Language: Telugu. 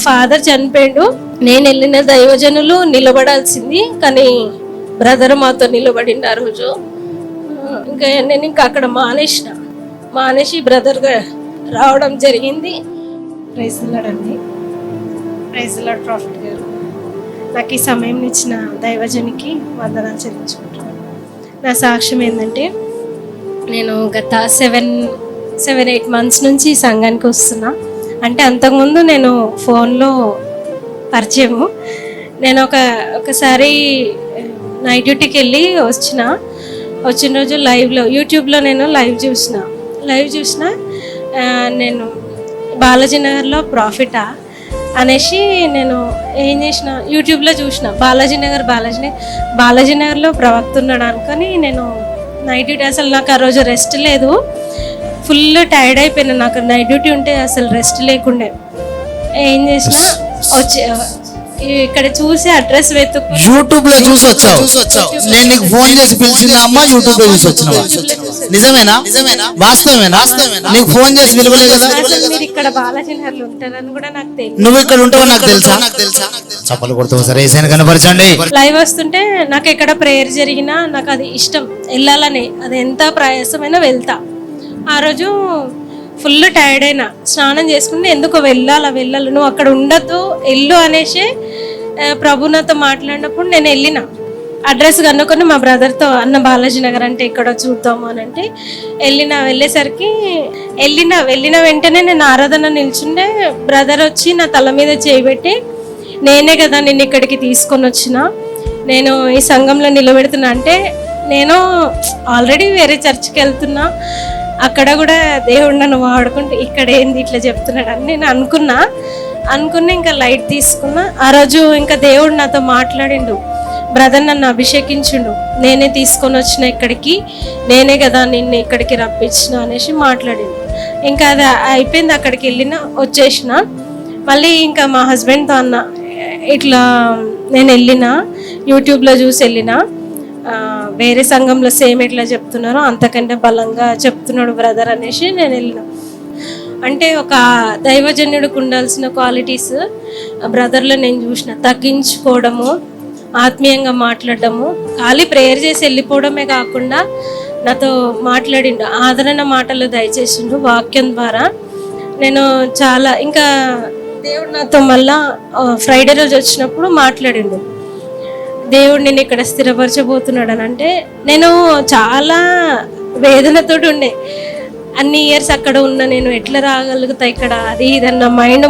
ఫాదర్ చనిపోయాడు. నేను వెళ్ళిన దైవజనులు నిలబడాల్సింది, కానీ బ్రదర్ మాతో నిలబడిండు ఆ రోజు. నేను ఇంకా అక్కడ మానేసి బ్రదర్గా రావడం జరిగింది. ప్రైజ్ ది లార్డ్ అండి. ప్రైజ్ ది లార్డ్ ప్రాఫిట్ గారు. నాకు ఈ సమయం ఇచ్చిన దైవజనికి వందనాలు చెల్లించుకుంటున్నాను. నా సాక్ష్యం ఏంటంటే, నేను గత 7-8 మంత్స్ నుంచి ఈ సంఘానికి వస్తున్నా. అంటే అంతకుముందు నేను ఫోన్లో పరిచయము. నేను ఒకసారి నైట్ డ్యూటీకి వెళ్ళి వచ్చిన రోజు యూట్యూబ్లో నేను లైవ్ చూసిన నేను బాలాజీ నగర్లో ప్రాఫిటా అనేసి నేను ఏం చేసిన, యూట్యూబ్లో చూసిన బాలాజీ నగర్లో ప్రవక్త ఉన్నాడు అనుకొని నేను నైట్ డ్యూటీ, అసలు నాకు ఆ రోజు రెస్ట్ లేదు, ఫుల్ టైర్డ్ అయిపోయినా. నాకు నైట్ డ్యూటీ ఉంటే అసలు రెస్ట్ లేకుండే. ఏం చేసిన, ఇక్కడ చూసి అడ్రస్ యూట్యూబ్ లో చూసి వచ్చావు. నేను నీకు ఫోన్ చేసి పిలిచిన అమ్మ యూట్యూబ్ లో చూసి వచ్చినావా? నిజమేనా? వాస్తవేనా? నీకు ఫోన్ చేసి పిలవలే కదా? మీరు ఇక్కడ బాలాజీనగర్లో ఉంటారని కూడా నాకు తెలియదు. నువ్వు ఇక్కడ ఉంటావో నాకు తెలుసా? చప్పలు కొడుతావు సరే, కనపరచండి. లైవ్ వస్తుంటే నాకు ఎక్కడ ప్రేయర్ జరిగినా నాకు అది ఇష్టం, వెళ్ళాలని. అది ఎంత ప్రయాసమైనా వెళ్తా. ఆ రోజు ఫుల్ టైర్డ్ అయినా, స్నానం చేసుకుంటే ఎందుకో వెళ్ళాలి, నువ్వు అక్కడ ఉండద్దు వెళ్ళు అనేసి ప్రభు నాతో మాట్లాడినప్పుడు నేను వెళ్ళిన. అడ్రస్ కనుక్కొని మా బ్రదర్తో, అన్న బాలాజీ నగర్ అంటే ఇక్కడ చూద్దాము అని అంటే వెళ్ళిన వెంటనే నేను ఆరాధన నిల్చుండే. బ్రదర్ వచ్చి నా తల మీద చేయబెట్టి, నేనే కదా నిన్ను ఇక్కడికి తీసుకొని వచ్చిన, నేను ఈ సంఘంలో నిలబెడుతున్నా అంటే, నేను ఆల్రెడీ వేరే చర్చ్కి వెళ్తున్నా, అక్కడ కూడా దేవుడు నన్ను వాడుకుంటే ఇక్కడ ఏంది ఇట్లా చెప్తున్నాడు అని నేను అనుకున్నా. ఇంకా లైట్ తీసుకున్నా. ఆ రోజు ఇంకా దేవుడు నాతో మాట్లాడిండు, బ్రదర్ నన్ను అభిషేకించిండు, నేనే తీసుకొని వచ్చిన ఇక్కడికి, నేనే కదా నిన్ను ఇక్కడికి రప్పించిన అనేసి మాట్లాడిండు. ఇంకా అది అయిపోయింది, అక్కడికి వచ్చేసిన. మళ్ళీ ఇంకా మా హస్బెండ్తో అన్న, ఇట్లా నేను యూట్యూబ్లో చూసి వేరే సంఘంలో సేమ్ ఎట్లా చెప్తున్నారో అంతకంటే బలంగా చెప్తున్నాడు బ్రదర్ అనేసి నేను వెళ్ళిన. అంటే ఒక దైవజన్యుడికి ఉండాల్సిన క్వాలిటీస్ బ్రదర్లో నేను చూసిన. తగ్గించుకోవడము, ఆత్మీయంగా మాట్లాడడము, ఖాళీ ప్రేయర్ చేసి వెళ్ళిపోవడమే కాకుండా నాతో మాట్లాడిండు, ఆదరణ మాటలు దయచేసిండు వాక్యం ద్వారా. నేను చాలా ఇంకా దేవుడు నాతో మళ్ళా ఫ్రైడే రోజు వచ్చినప్పుడు మాట్లాడిండు, దేవుడు నేను ఇక్కడ స్థిరపరచబోతున్నాడు అని. అంటే నేను చాలా వేదనతోటి ఉండే, అన్ని ఇయర్స్ అక్కడ ఉన్న నేను ఎట్లా రాగలుగుతా ఇక్కడ, అది ఇదన్న మైండ్